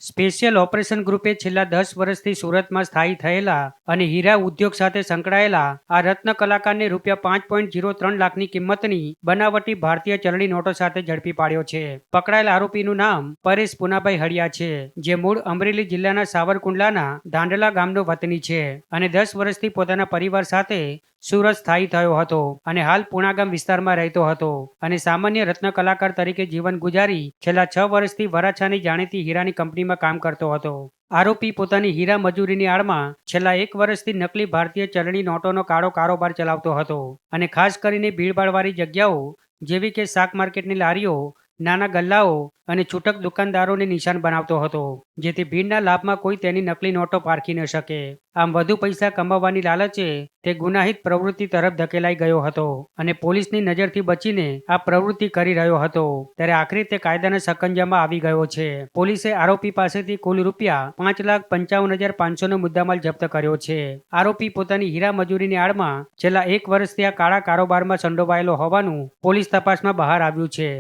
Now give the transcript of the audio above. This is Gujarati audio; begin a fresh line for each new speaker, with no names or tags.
સ્પેશિયલ ઓપરેશન ગ્રુપે છેલ્લા 10 વર્ષથી સુરતમાં સ્થાયી થયેલા અને હીરા ઉદ્યોગ સાથે સંકળાયેલા આ રત્ન કલાકારને રૂપિયા 5.03 લાખની કિંમતની બનાવટી ભારતીય ચલણી નોટો સાથે ઝડપી પાડ્યો છે. પકડાયેલ આરોપીનું નામ પરેશ પુનાભાઈ હળિયા છે, જે મૂળ અમરેલી જિલ્લાના સાવરકુંડલાના ધાંડલા ગામનો વતની છે અને 10 વર્ષથી પોતાના પરિવાર સાથે સુરત સ્થાયી થયો હતો અને હાલ પુણાગામ વિસ્તારમાં રહેતો હતો અને સામાન્ય રત્ન કલાકાર તરીકે જીવન ગુજારી છેલ્લા 6 વર્ષથી વરાછાની જાણીતી હીરાની કંપનીમાં કામ કરતો હતો. આરોપી પોતાની હીરા મજૂરીની આડમાં છેલ્લા 1 વર્ષથી નકલી ભારતીય ચલણી નોટોનો કાળો કારોબાર ચલાવતો હતો અને ખાસ કરીને ભીડભાડવાળી જગ્યાઓ જેવી કે શાક માર્કેટની લારીઓ, નાના ગલ્લાઓ અને છૂટક દુકાનદારોને નિશાન બનાવતો હતો, જેથી ભીડના લાભમાં કોઈ તેની નકલી નોટો પારખી ન શકે. આમ વધુ પૈસા કમાવવાની લાલચે તે ગુનાહિત પ્રવૃત્તિ તરફ ધકેલાઈ ગયો હતો અને પોલીસની નજરથી બચીને આ પ્રવૃત્તિ કરી રહ્યો હતો. ત્યારે આખરે તે કાયદાના સકંજામાં આવી ગયો છે. પોલીસે આરોપી પાસેથી કુલ રૂપિયા 5,55,500નો મુદ્દામાલ જપ્ત કર્યો છે. આરોપી પોતાની હીરા મજૂરીની આડમાં છેલ્લા 1 વર્ષથી આ કાળા કારોબારમાં સંડોવાયેલો હોવાનું પોલીસ તપાસમાં બહાર આવ્યું છે.